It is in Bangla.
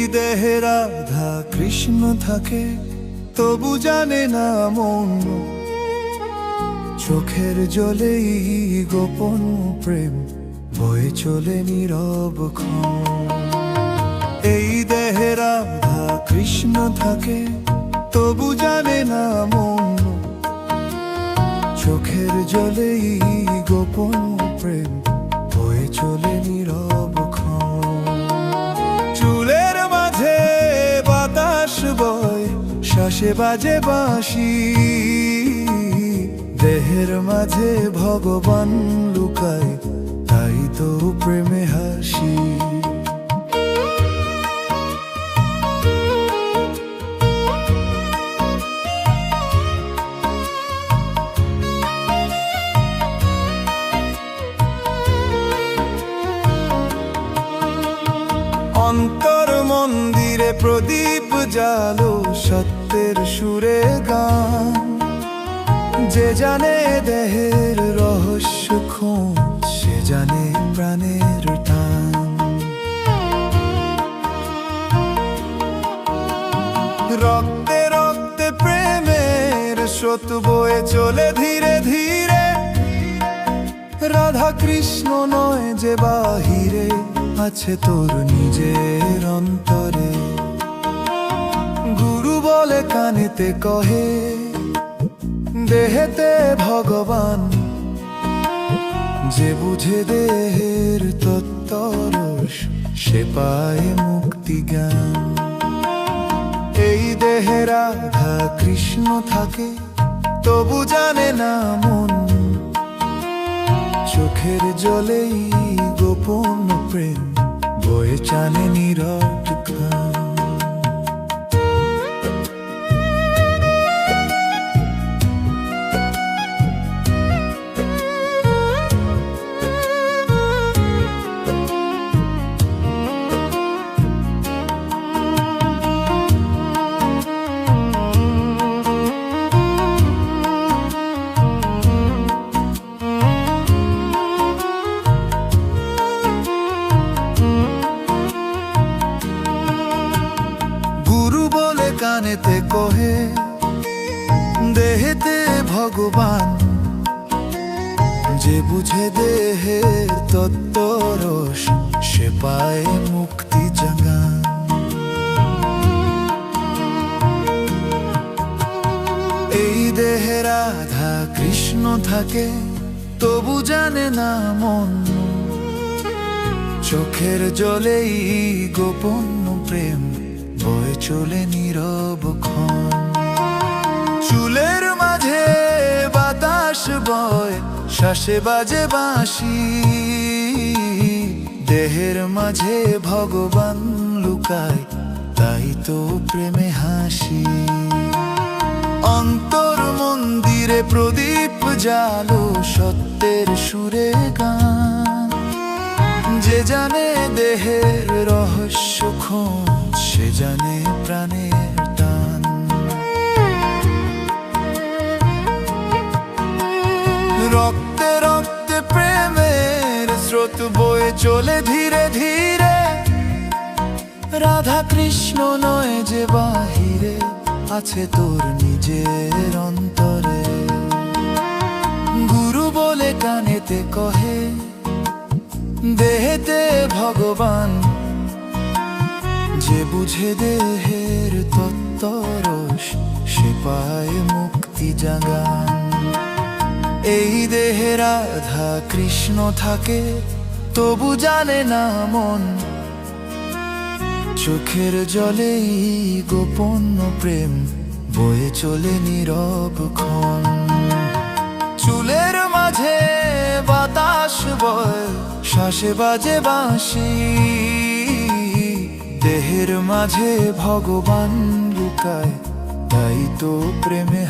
দেহে রাধা কৃষ্ণ থাকে, তবু জানে না মন। চোখের জলেই গোপন প্রেম বয়ে চলে নীরব ক্ষণ। এই দেহে রাধা কৃষ্ণ থাকে, তবু জানে না মন। চোখের জলেই গোপন প্রেম বয়ে চলে নীরব ক্ষণ। চুলের মাঝে বাতাস বয়, শ্বাসে বাজে বাঁশি। দেহের মাঝে ভগবান লুকায়, তাই তো প্রেমে হাসি। অন্তর মন্দিরে প্রদীপ জালো, সত্যের সুরে গান। যে জানে দেহের রহস্য খোঁজ, সে জানে প্রাণের টান। রক্তে রক্তে প্রেমের স্রোত বয়ে চলে ধীরে ধীরে। রাধা কৃষ্ণ নয় যে বাহিরে, আছে তোর নিজের অন্তরে। গুরু বলে কানেতে কহে, দেহেতে ভগবান। যে বুঝে দেহের তত্ত্বরস, সে পায় মুক্তি জ্ঞান। এই দেহে রাধা কৃষ্ণ থাকে, তবু জানে না মন। চোখের জলেই গোপন প্রেম বয়ে চানে নীরব ক্ষণ। কানেতে কহে, দেহেতে ভগবান। যে বুঝে দেহের তত্ত্বরস, সে পায় মুক্তি জাগান। এই দেহে রাধা কৃষ্ণ থাকে, তবু জানে না মন। চোখের জলেই গোপন প্রেম বয়ে চলে নীরব ক্ষণ। চুলের মাঝে বাতাস বয়, শ্বাসে বাজে বাঁশি। দেহের মাঝে ভগবান লুকায়, তাই তো প্রেমে হাসি। অন্তর মন্দিরে প্রদীপ জালো, সত্যের সুরে গান। যে জানে দেহের রহস্য খোঁজ, সে জানে প্রাণের টান। রক্তে রক্তে প্রেমের স্রোত বয়ে চলে ধীরে ধীরে। রাধা কৃষ্ণ নয় যে বাহিরে, আছে তোর নিজের অন্তরে। গুরু বলে কানেতে কহে, দেহেতে ভগবান। যে বুঝে দেহের তত্ত্বরস, সে পায় মুক্তি জাগান। এই দেহে রাধা কৃষ্ণ থাকে, তবু জানে না মন। চোখের জলেই গোপন প্রেম বয়ে চলে নীরব ক্ষণ। চুলের মাঝে বাতাস বয়, শ্বাসে বাজে বাঁশি। দেহের মাঝে ভগবান লুকায়, তাই তো প্রেমে